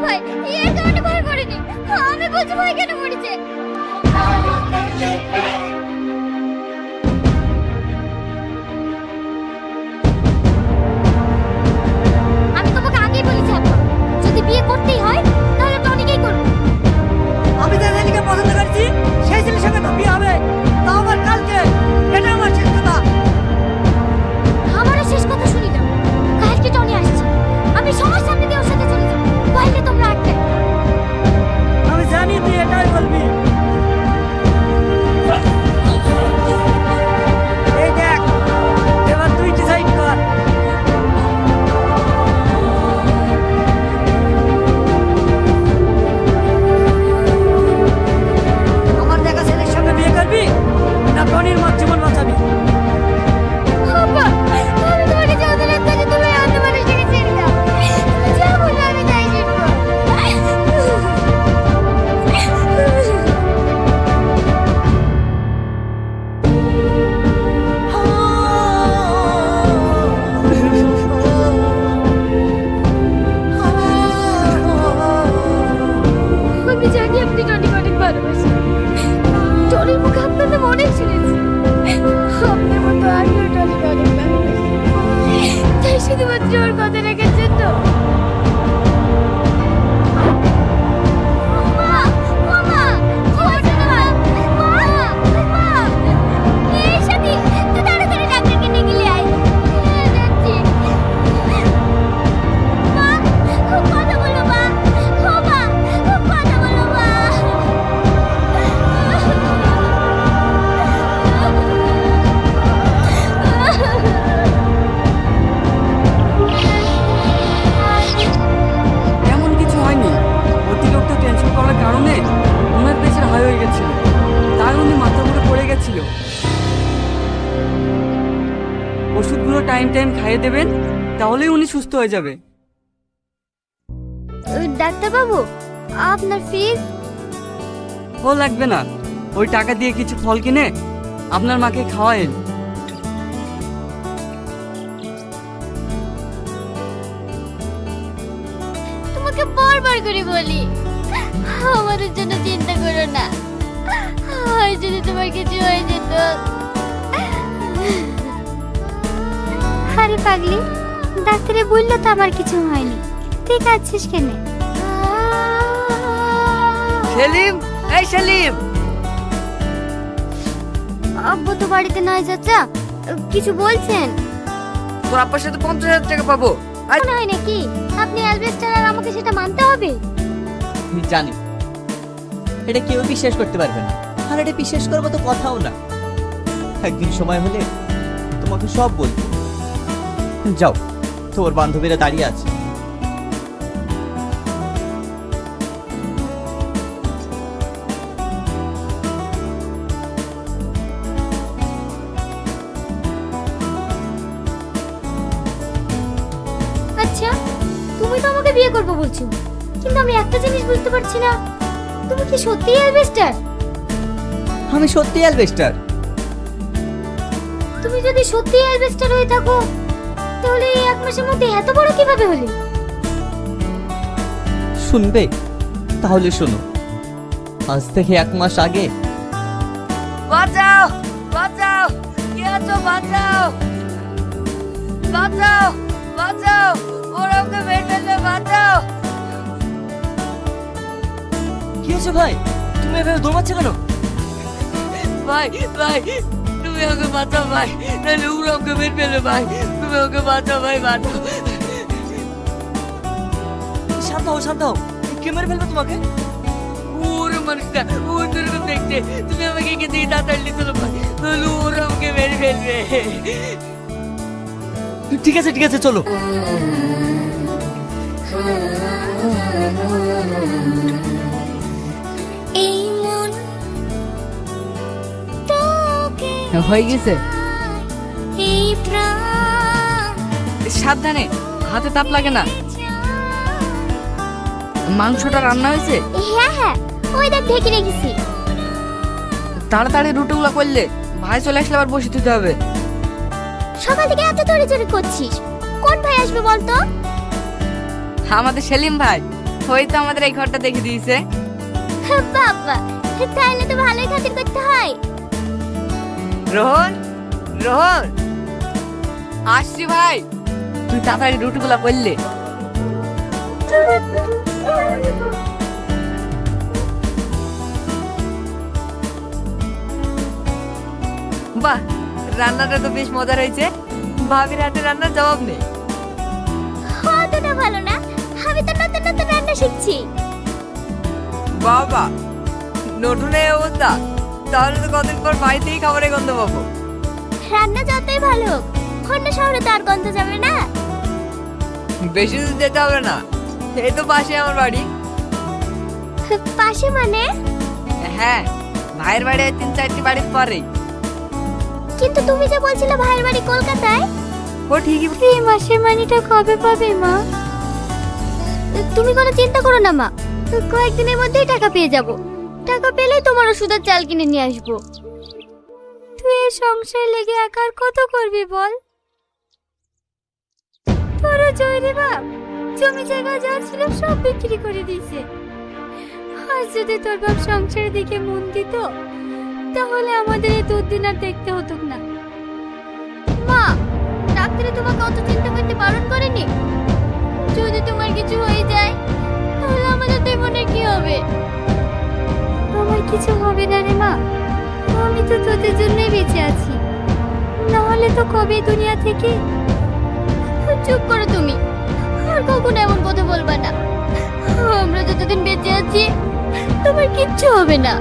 ভাই, এর কারণে ভয় করেনি। আমি বলছি ভাই কেন মরেছে। আমি তোমাকে আগেই বলেছি আপা, যদি বিয়ে করতেই হয় তাহলে টনিকেই করবো। আমি যে ছেলেকে পছন্দ করছি সেই ছেলের সঙ্গে তো বিয়ে হবে, তাও আবার কালকে। এটা আমার শেষ কথা। আমারও শেষ কথা শুনি না। কালকে টনি আসছে, আমি সবার সামনে দিয়ে ওর সাথে চলে যাবো, বাইরে তোমরা আটকে। আমি জানি তুই এটাই বলবি। এই দেখ, এবার তুই ডিসাইড কর। আমার দেখা ছেলের সঙ্গে বিয়ে করবি না টনির মত জীবন বাঁচাবি? আপা, আমি তোমাকে যা দিলাম তাতে তুমি অন্য মানুষটাকে ছেড়ে দাও। তুমি যা বলবে আমি তাই শুনবো। আমি জানি আপনি টনিকে অনেক ভালোবাসেন। টনির মুখে আপনার নাম অনেক শুনেছি। আপনার মতো আমিও টনিকে অনেক ভালোবাসি। তাই শুধুমাত্র ওর কথা রাখার জন্য। মা, ও মা, কি হয়েছে তোমার? মা, মা, এই সাথী, তুই তাড়াতাড়ি ডাক্তারকে নিয়ে গেলে আয়। যাচ্ছি। মা, কথা বলো মা। ও মা, কথা বলো মা। এমন কিছু হয়নি। অতিরিক্ত টেনশন করার কারণে ওনার প্রেশার হাই হয়ে গেছিল, তাই উনি মাথা ঘুরে পড়ে গেছিল। ওষুধগুলো টাইম টাইম খাইয়ে দেবেন, তাহলেই উনি সুস্থ হয়ে যাবে। ডাক্তার বাবু, আপনার ফিস? ও লাগবে না, ওই টাকা দিয়ে কিছু ফল কিনে আপনার মাকে খাওয়ায়েন। তোমাকে বারবার করে বলি আমাদের জন্য চিন্তা করো না। আর যদি তোমার কিছু হয়ে যেত। আরে পাগলি, ডাক্তারে বললো তো আমার কিছু হয়নি, তুই কাঁদছিস কেন? সেলিম, এই সেলিম। আব্বু তো বাড়িতে নয় চাচা, কিছু বলছেন? তোর আব্বার সাথে 50,000 টাকা পাবো। মনে হয় নাকি আপনি অ্যালবেস্টার আর আমাকে সেটা মানতে হবে? জানি এটা কেউ বিশ্বাস করতে পারবে না, আর এটা বিশ্বাস করবো তো কথাও না। একদিন সময় হলে তোমাকে সব বলবো। যাও, তোমার বান্ধবীরা দাঁড়িয়ে আছে। আচ্ছা, তুমি তো আমাকে বিয়ে করবে বলছো, কিন্তু আমি একটা জিনিস বুঝতে পারছি না, তুমি কি সত্যিই অ্যালবেস্টার? আমি সত্যি অ্যালবেস্টার। তুমি যদি সত্যিই অ্যালবেস্টার হয়ে থাকো, তাহলে এই এক মাসের মধ্যে এত বড় কিভাবে হলে? শুনবে? তাহলে শোনো। আজ থেকে 1 মাস আগে বাঁচাও, বাঁচাও, কে আছো? বাঁচাও, বাঁচাও, বাঁচাও, ওরা ওকে মেরে ফেলবে, বাঁচাও। কি হয়েছে ভাই? তুমি এভাবে দৌড়াচ্ছ কেন? ভাই, ভাই, তুমি ওকে বাঁচাও ভাই, নাহলে ওরা ওকে মেরে ফেলবে ভাই। তুমি ওকে বাঁচাও ভাই, বাঁচাও। শান্ত হও, শান্ত হও। কে মেরে ফেলবে তোমাকে? ওরা মানুষটা অন্যরকম দেখতে। তুমি আমাকে এখান থেকে তাড়াতাড়ি চলো ভাই, নাহলে ওরা আমাকে মেরে ফেলবে। ঠিক আছে, ঠিক আছে, চলো। এই মন তোকে হয়ে গেছে। এই প্রাণ সাবধানে, হাতে তাপ লাগে না। মাংসটা রান্না হয়েছে? হ্যাঁ হ্যাঁ, ওই দেখ ঢেকে রেখেছি। তাড়াতাড়ি রুটিগুলো করলে ভাই চলে আসলে আবার বসে দিতে হবে। সকাল থেকে এত দৌড়ে করছিস, কোন ভাই আসবে বলতো? আমাদের সেলিম ভাই, ওই তো আমাদের এই ঘরটা দেখে দিয়েছে। বাবা, তাহলে তো ভালোই খাতির করতে হয়। রোহন, রোহন, আসছি ভাই। তুই তাড়াতাড়ি রুটিগুলো করলে। বাহ, রান্নাটা তো বেশ মজার হয়েছে। ভাবির হাতে রান্নার জবাব নেই। অতটা ভালো না, আমি তো নতুন নতুন রান্না শিখছি। বাবা, নতুন এই অবস্থা, তাহলে তো কদিন পর বাড়িতেই খাবারের গন্ধ পাবো। রান্না যতই ভালো হোক, অন্য শহরে তো আর গন্ধ যাবে না। বেশি দূর যেতে হবে না, এই তো পাশে আমার বাড়ি। পাশে মানে? হ্যাঁ, ভাইয়ের বাড়ি 3-4টি বাড়ির পরেই। কিন্তু তুমি যে বলছিলে ভাইয়ের বাড়ি কলকাতায়। ও ঠিকই। এই মাসের মানিটা কবে পাবে মা? তুমি কোনো চিন্তা করো না মা, কয়েকদিনের মধ্যেই টাকা পেয়ে যাব। টাকা পেলেই তোমার ওষুধের চাল কিনে নিয়ে আসবো। তুই এই সংসার লেগে একার কত করবি বল? তোর জয়রে বাপ জমি জায়গা যা ছিল সব বিক্রি করে দিয়েছে। আজ যদি তোর বাপ সংসারের দিকে মন দিত, তাহলে আমাদের এই দুর্দিন আর দেখতে হতো না। মা, ডাক্তারে তোমাকে অত চিন্তা করতে বারণ করেনি? যদি তোমার কিছু হয়ে যায়, তাহলে আমাদের দুই বোনের কি হবে? আমার কিছু হবে না রে মা, আমি তো তোদের জন্যই বেঁচে আছি, না হলে তো কবে দুনিয়া থেকে। চুপ করো তুমি, আর কখনো এমন কথা বলবা না। আমরা যতদিন বেঁচে আছি, তোমার কিচ্ছু হবে না।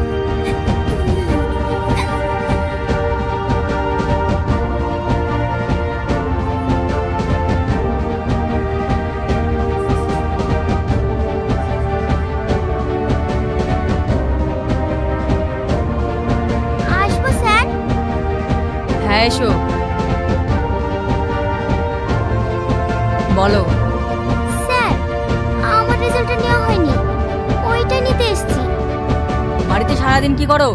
আসবো স্যার? হ্যাঁ, এসো। বলো। স্যার, আমার রেজাল্টটা নেওয়া হয়নি, ওইটা নিতে এসেছি। বাড়িতে সারাদিন কি করো?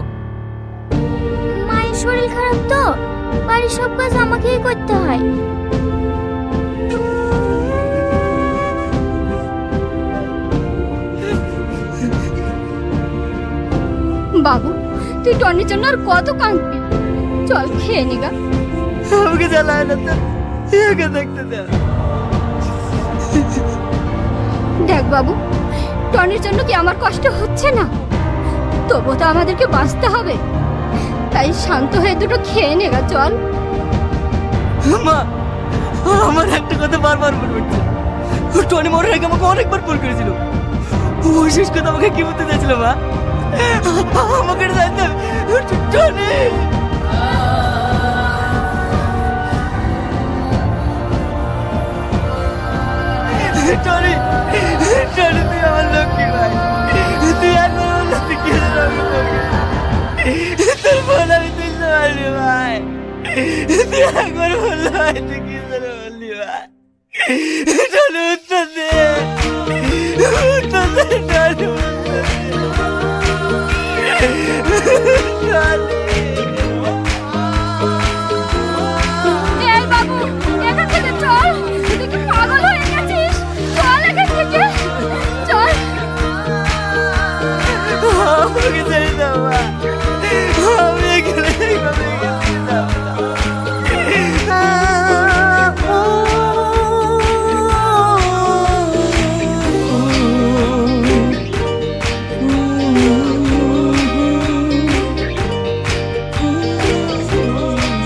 মায়ের শরীর খারাপ তো, বাড়ির সব কাজ আমাকেই করতে হয়। বাবু, তুই টনির জন্য আর কত কাঁদবি? চল খেয়ে নিগা। আমাকে জ্বালায় না তো, একা থাকতে দাও। দেখ বাবু, টনির জন্য কি আমার কষ্ট হচ্ছে না? তবু তো আমাদেরকে বাঁচতে হবে, তাই শান্ত হয়ে দুটো খেয়ে নেগা। চল। মা, আমার একটা কথা বারবার মনে পড়ছে। টনি মরার আগে আমাকে অনেকবার ফোন করেছিল। ওই শেষ কথা আমাকে কি বলতে চাইছিল মা? আমাকে জানতে টনি। টনি, টনি, তুই আমার লক্ষ্মী ভাই। তুই একবার বললে তুই কি তোর ফোন আমি তুলতে পারবি ভাই। তুই একবার বললে ভাই তুই কি বললি ভাই। টনি উত্তর দে, উত্তর দে টনি, এই বাবু, এখান থেকে চল। তুই কি পাগল হয়ে গেছিস? চল এখান থেকে, চল। আমাকে ছেড়ে দাও মা, আমি এখানে এইভাবে গেছি না।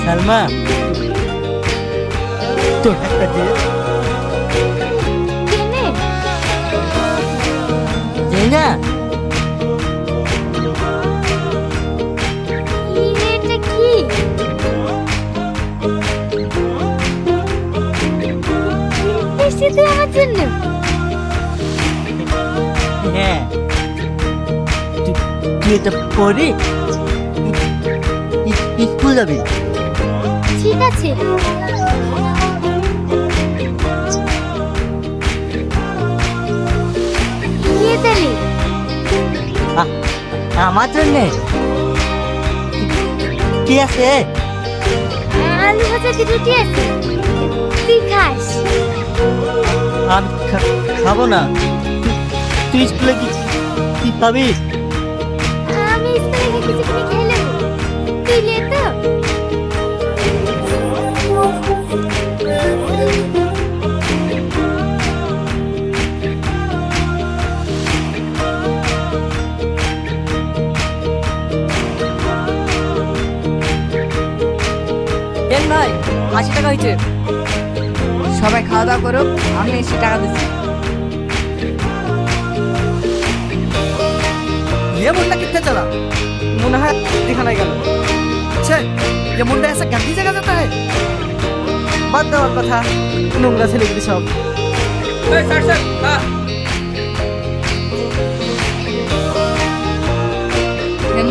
সালমা, তোর একটা দে। কেনে? দে না। এটা কি? এসে তুই আমার জন্য? হ্যাঁ, তুই এটা পরে স্কুল যাবি। ঠিক আছে। নিয়ে তাহলে আমার জন্যে কি আছে? আলু ভাজা কি রুটি আছে? তুই খাস? আমি খাবো না। তুই স্কুলে কি কি পাবি? আমি স্কুলে গিয়ে কিছু কিনে খেয়ে নেবো। তুই লে তো। দেন ভাই 80 টাকা হয়েছে। সবাই খাওয়া দাওয়া করো, আমি এসে টাকা দিচ্ছি। ये मुंडा कितने चला? मुन्ना है दिखाना गया। छे, ये मुंडा ऐसा गंदी जगह जाता है? বাদ দেওয়ার কথা, নোংরা ছেলেগুলি সব।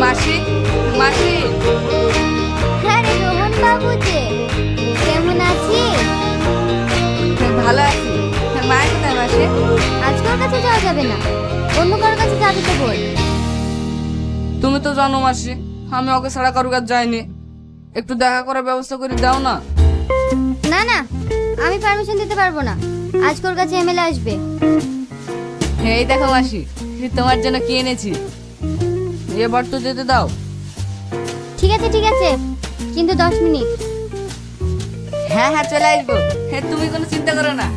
মাসি মাসি হ্যাঁ রে রোহন বাবু যে, কেমন আছিস? ভালো আছি। মায়ের কোথায় মাসি? আজকে ওর কাছে যাওয়া যাবে না, অন্য কারোর কাছে যাবে তো বল। তুমি তো জানো মাসি, আমি ওকে ছাড়া কারোর কাছে যাইনি। একটু দেখা করার ব্যবস্থা করে দাও না। না না, আমি পারমিশন দিতে পারবো না। আজকে ওর কাছে এমএলএ আসবে। এই দেখো মাসি, তোমার জন্য কি এনেছি। এবার তো যেতে দাও। ঠিক আছে ঠিক আছে, কিন্তু 10 মিনিট। হ্যাঁ হ্যাঁ চলে আসবো। হ্যাঁ তুমি কোনো চিন্তা করো না।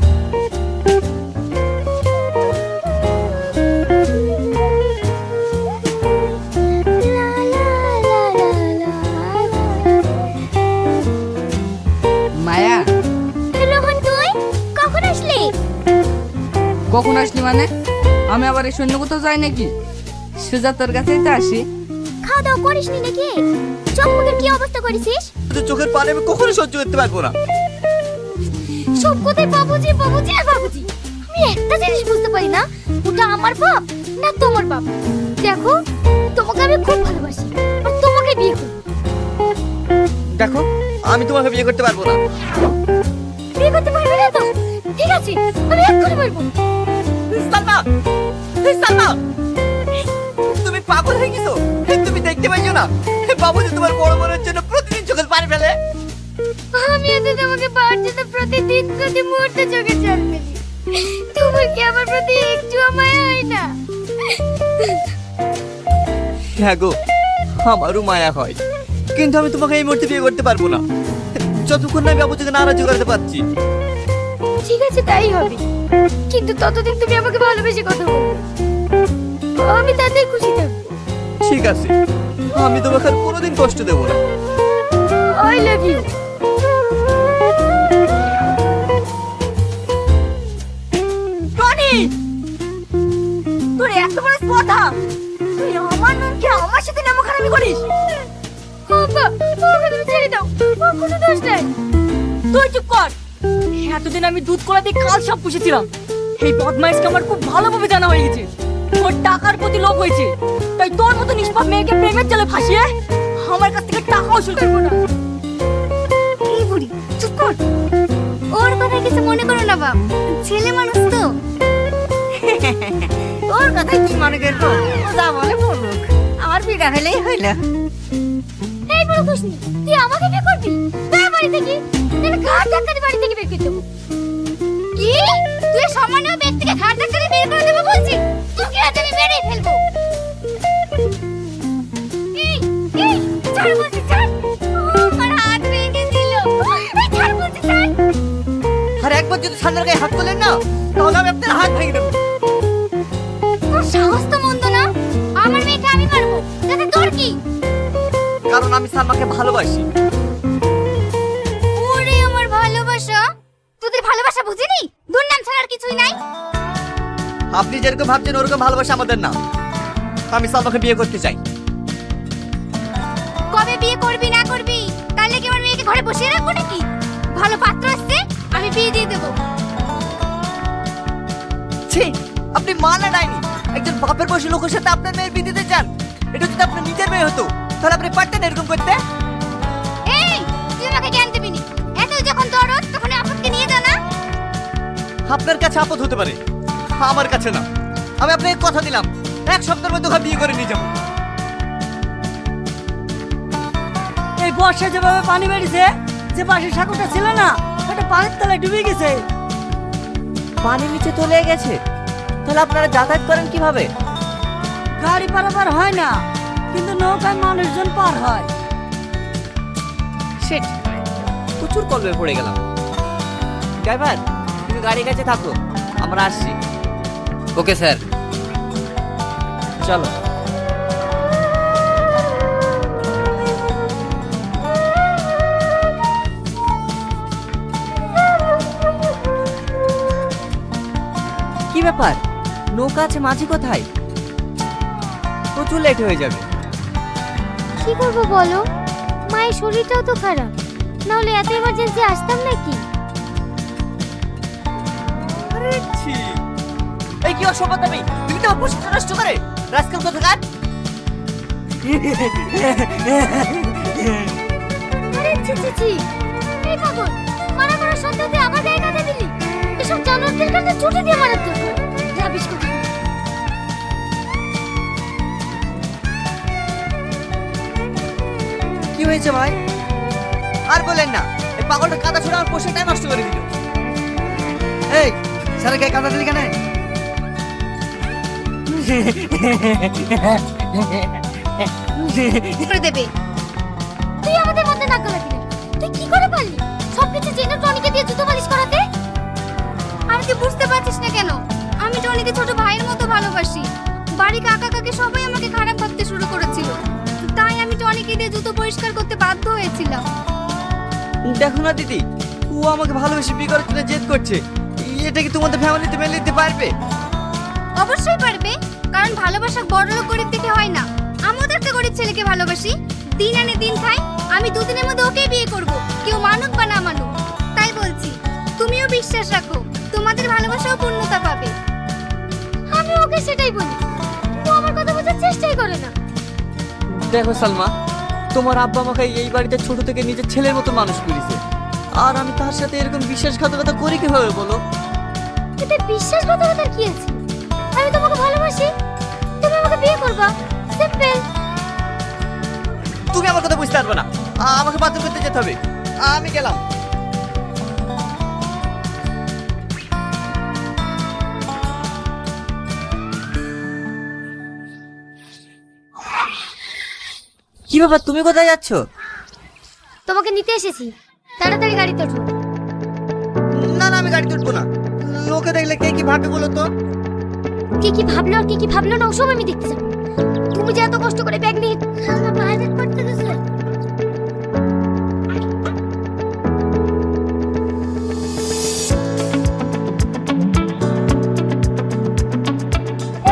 মায়া রোহন তুই কখন আসলি? কখন আসলি মানে? আমি আবার এই সৈন্য কোথাও যাই নাকি? সোজা তোর কাছেই তো আসি। খাওয়া দাওয়া করিসনি নাকি? চোখ মুখের কি অবস্থা করেছিস? তোর চোখের পানি আমি কখনো সহ্য করতে পারবো না। সব কথাই বাবুজি বাবুজি আর বাবুজি। আমি একটা জিনিস বুঝতে পারি না, ওটা আমার বাপ না তোমার বাপ। দেখো, তোমাকে আমি খুব ভালোবাসি আর তোমাকে বিয়ে করব। দেখো, আমি তোমাকে বিয়ে করতে পারবো না। বিয়ে করতে পারবে না তো? ঠিক আছে, আমি এক্ষুনি বলবো। সালমা, সালমা, তুমি পাগল হয়ে গেছো? তুমি দেখতে পাইছো না বাবুজি তোমার বড় বোনের জন্য প্রতিদিন চোখের পানি ফেলে? আমি এত তোমাকে পাওয়ার জন্য প্রতিদিন প্রতি মুহূর্তে চোখে জল ফেলি। তোমার কি আমার প্রতি একটু মায়া হয় না? হ্যাঁ গো, আমারও মায়া হয়, কিন্তু আমি তোমাকে এই মুহূর্তে বিয়ে করতে পারবো না, যতক্ষণ না আমি বাবুজিকে নারাজ করতে পারছি। ঠিক আছে, তাই হবে, কিন্তু ততদিন তুমি আমাকে ভালোবেসে কথা বলো। আমি তাতেই খুশি থাকবো। ঠিক আছে, আমি তোমাকে আর কোনোদিন কষ্ট দেবো না। I love you. টনি, তোর এত বড় কথা, তুই আমার নামকে আমার সাথে নাম খারাপি করিস? বাবা, ওকে তুমি ছেড়ে দাও, ওর কোনো দোষ নাই। তুই চুপ কর। এতদিন আমি দুধ কলা দিয়ে কাল সব পুষেছিলাম। এই বদমাইশকে আমার খুব ভালোভাবে জানা হয়ে গেছে। ওর টাকার প্রতি লোভ হয়েছে, তাই তোর মতো নিষ্পাপ মেয়েকে প্রেমের জালে ফাঁসিয়ে আমার কাছ থেকে টাকা উসুল করবো না। এই বুড়ি চুপ কর, ওর কথা কিছু মনে করো না বাপ, ছেলে মানুষ তো। তোর কথা কি মনে করবো? ও যা বলে বলুক, আমার বিড়া হলেই হইল। এই বড় খুশনি, তুই আমাকে বিয়ে করবি? তার বাড়ি থেকে তাহলে ঘাট ধাক্কা দিয়ে বাড়ি থেকে বের করে দেবো। কি তুই সামান্য ব্যক্তিকে ঘাট ধাক্কা দিয়ে বের করে দেবো বলছিস? তোকে আজ আমি মেরে ফেলবো। এই এই ছাড় বলছি, ছাড়। আমার হাত ভেঙে দিল। এই ছাড় বলছি, ছাড়। আর একবার যদি সামনের গায়ে হাত তোলেন না, তাহলে আমি আপনার হাত ভেঙে দেবো। তোর সাহস তো মন্দ না, আমার মেয়েকে আমি মারবো, তাতে তোর কি? কারণ আমি সালমাকে ভালোবাসি। ওরে আমার ভালোবাসা, তোদের ভালোবাসা বুঝিনি? দুর্নাম ছাড়া আর কিছুই নাই। আপনি যেরকম ভাবছেন ওরকম ভালোবাসা আমাদের না। আমি সালমাকে বিয়ে করতে চাই। কবে বিয়ে করবি না করবি, তাহলে কি আমার মেয়েকে ঘরে বসিয়ে রাখবো নাকি? ভালো পাত্র আসছে, আমি বিয়ে দিয়ে দেবো। ছি, আপনি মানা নাইনি একজন বাপের বয়সী লোকের সাথে আপনার মেয়ের বিয়ে দিতে চান? এটা যদি আপনার নিজের মেয়ে হতো তাহলে আপনি পারতেন এরকম করতে? এই তুই আমাকে জ্ঞান দিবি নি, এত যখন দরদ তখন আপদকে নিয়ে যা না। আপনার কাছে আপদ হতে পারে, আমার কাছে না। আমি আপনাকে কথা দিলাম, 1 সপ্তাহের মধ্যে ওকে বিয়ে করে নিয়ে যাবো। এই বর্ষা যেভাবে পানি বেরিয়েছে, যে পাশের সাঁকোটা ছিল না, ওটা পানির তলায় ডুবে গেছে। পানি নিচে চলে গেছে? তাহলে আপনারা যাতায়াত করেন কিভাবে? গাড়ি পারাপার হয় না, কিন্তু নৌকায় মানুষজন পার হয়। শিট, প্রচুর কলবে পড়ে গেলাম। ড্রাইভার, তুমি গাড়ির কাছে থাকো, আমরা আসছি। ওকে স্যার, চলো। কি ব্যাপার, নৌকা আছে, মাঝি কোথায়? প্রচুর লেট হয়ে যাবে। কি করবো বলো, মায়ের শরীরটাও তো খারাপ, নাহলে এত এমার্জেন্সি আসতাম নাকি? আরে ছি, এই কি অসভ্যতা! তুমি তো অপরিষ্কার নষ্ট করে রাজকাল কোথাকার। আরে ছি ছি ছি, এই পাগল, মারা করার সত্ত্বেও তুই আমার গায়ে কাঁদে দিলি। এসব জানোয়ারদের কাছে ছুটি দিয়ে মারার দরকার। রাবিশ কথা। কি হয়েছে ভাই? আর বলেন না, এই পাগলটা কাদা ছড়া আমার পোষাটা নষ্ট করে দিল। এই স্যার, গায়ে কাদা দিলি কেন? করে দেবে। তুই আমাদের মধ্যে নাক গলাবি না। তুই কি করে পারলি সবকিছু জেনে টনিকে দিয়ে জুতো পালিশ করাতে? আর তুই বুঝতে পারছিস না কেন? আমি টনিকে ছোট ভাইয়ের মতো ভালোবাসি। বাড়ি কাকা কাকে সবাই আমাকে খারাপ ভাবতে শুরু করেছিল, তাই আমি টনিকে দিয়ে জুতো পরিষ্কার করতে বাধ্য হয়েছিলাম। দেখো না দিদি, ও আমাকে ভালোবেসে বিয়ে করার জন্য জেদ করছে। এটা কি তোমাদের ফ্যামিলিতে মেনে নিতে পারবে? অবশ্যই পারবে, কারণ ভালোবাসা বড়লোক গরিব দেখে হয় না। আমিও তো একটা গরিব ছেলেকে ভালোবাসি, দিন আনে দিন খাই। আমি দুদিনের মধ্যে ওকেই বিয়ে করব, কেউ মানুক বা না মানুক। তাই বলছি, তুমিও বিশ্বাস রাখো, তোমাদের ভালোবাসাও পূর্ণতা পাবে। আমি ওকে সেটাই বলি, ও আমার কথা বোঝার চেষ্টাই করে না। দেখো সালমা, তোমার আব্বা আমাকে এই বাড়িতে ছোট থেকে নিজের ছেলের মতো মানুষ করেছে, আর আমি তার সাথে এরকম বিশ্বাসঘাতকতা করি কিভাবে বলো? এতে বিশ্বাসঘাতকতার কি আছে? আমি তোমাকে ভালোবাসি, তুমি আমাকে বিয়ে করবা, সিম্পল। তুমি আমার কথা বুঝতে পারবে না, আমাকে বাথরুম করতে যেতে হবে। আমি গেলাম। কি ব্যাপার, তুমি কোথায় যাচ্ছ? তোমাকে নিতে এসেছি, তাড়াতাড়ি গাড়িতে ওঠো। না না, আমি গাড়িতে উঠবো না। লোকে দেখলে কে কি ভাববে বলো তো? কে কি ভাবলো আর কে কি ভাবলো না ওসব আমি দেখতে যাবো। তুমি যে এত কষ্ট করে ব্যাগ নিয়ে আমার বাইরে করতে গেছিলে।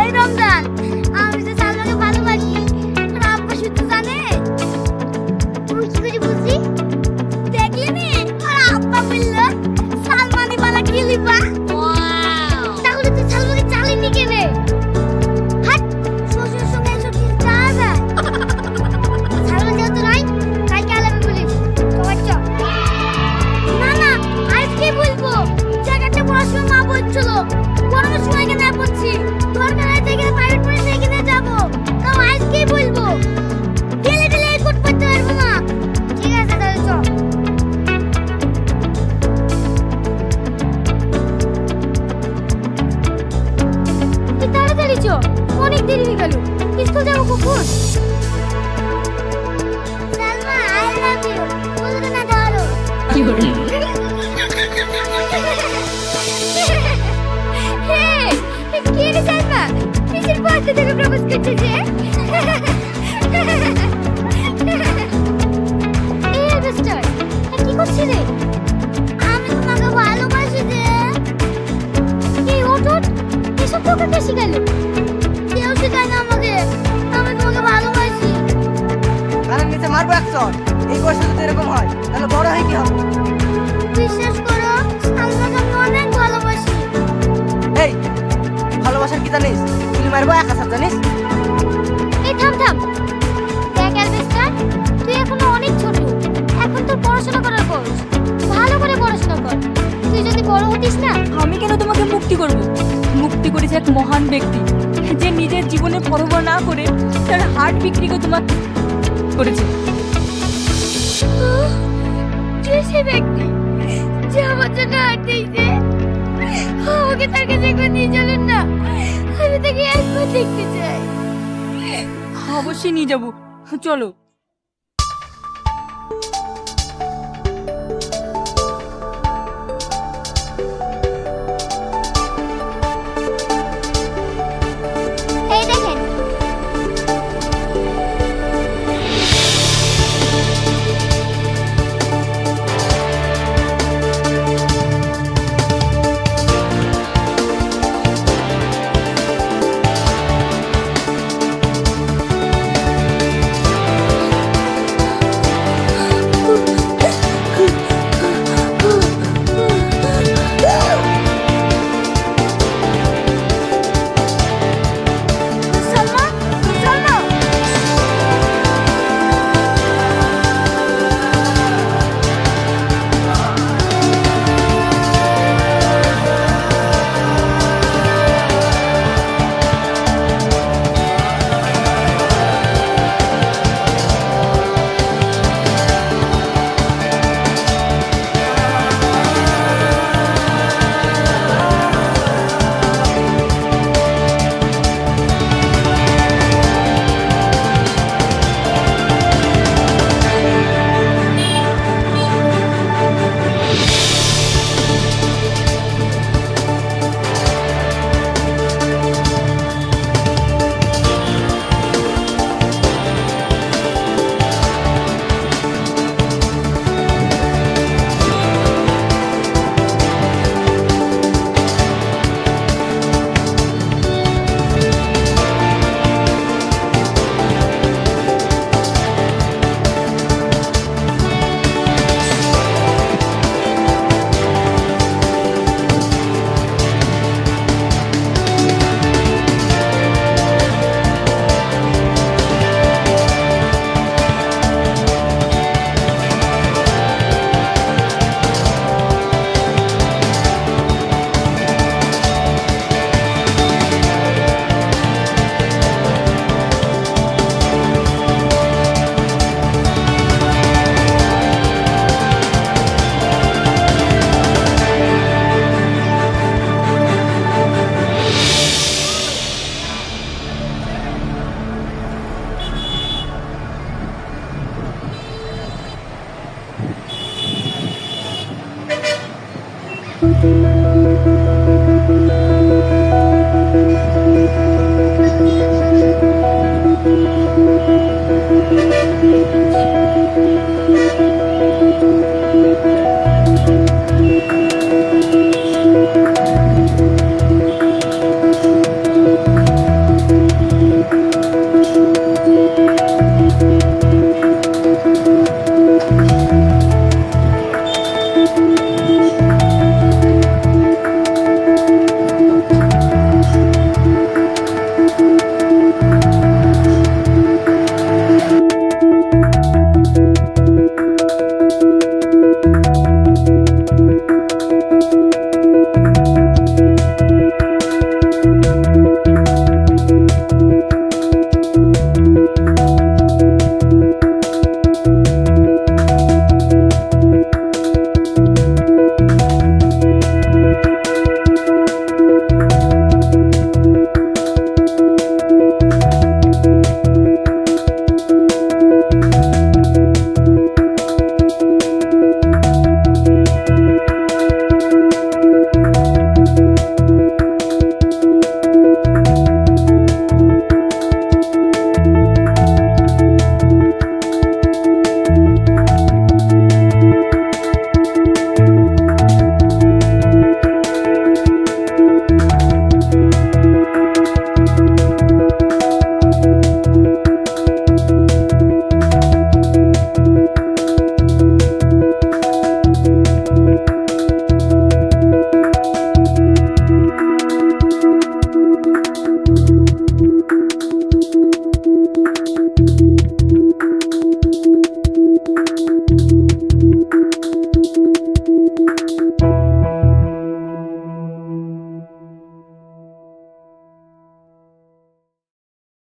এই রমজান, আমি তো সালমাকে ভালোবাসি, আর আব্বু শুধু জানে। তুই কি করে বুঝলি? দেখলি নি, আর আব্বা বললো সালমানি বালা কি লিবা। তাহলে তুই সালমাকে চালিনি কেনে? হাট, শ্বশুর সঙ্গে এসব কিছু চাওয়া যায়? সালমান যেহেতু নাই, তাই কে আলাদা বলিস? সবাই চ। না না, আজকে বলবো। জায়গাটা পড়াশোনা মা বলছিল, গরমের সময় এখানে পড়ছি, দরকার হয় তো এখানে প্রাইভেট পড়ে এখানে যাবো। তাও আজকেই বলবো, গেলে গেলে এই কোট পড়তে পারবো না। ঠিক আছে, তাহলে চ। তুই তাড়াতাড়ি চ, অনেক দেরি হয়ে গেল। স্কুল যাবো কখন? Salma, I love you. বলতে না ধরো। কি হলো? হে, কি রে সালমা? কিসের পাশে থেকে প্রপোজ করছিস যে? এই মিস্টার, কি করছিস রে? আমি তোমাকে ভালোবাসি যে। এই ওঠোট, এসব তোকে কে শিখালো? কেউ শেখায় না আমাকে, আমি তোমাকে ভালোবাসি। কারণ নিচে মারবো একজন। এই বয়সে যদি এরকম হয়, তাহলে বড় হয় কি হবে? বিশ্বাস করো, সালমাকে আমি অনেক ভালোবাসি। এই ভালোবাসার কি জানিস? তুই মারবো এক হাজার জানিস? এই থাম থাম, দেখ অ্যালবেস্টার, তুই এখনো অনেক ছোট, এখন তোর পড়াশোনা করার বয়স। ভালো করে পড়াশোনা কর। তুই যদি বড় হতিস না। আমি কেন তোমাকে মুক্তি করব? মুক্তি করেছে এক মহান ব্যক্তি, যে নিজের জীবনের পরোয়া না করে তার হার্ট বিক্রি করে তোমাকে করেছে। কে সে ব্যক্তি যে আমার জন্য হাত দিয়েছে? আমাকে তার কাছে একবার নিয়ে চলুন না। দেখতে চাই। অবশ্যই নিয়ে যাবো, চলো।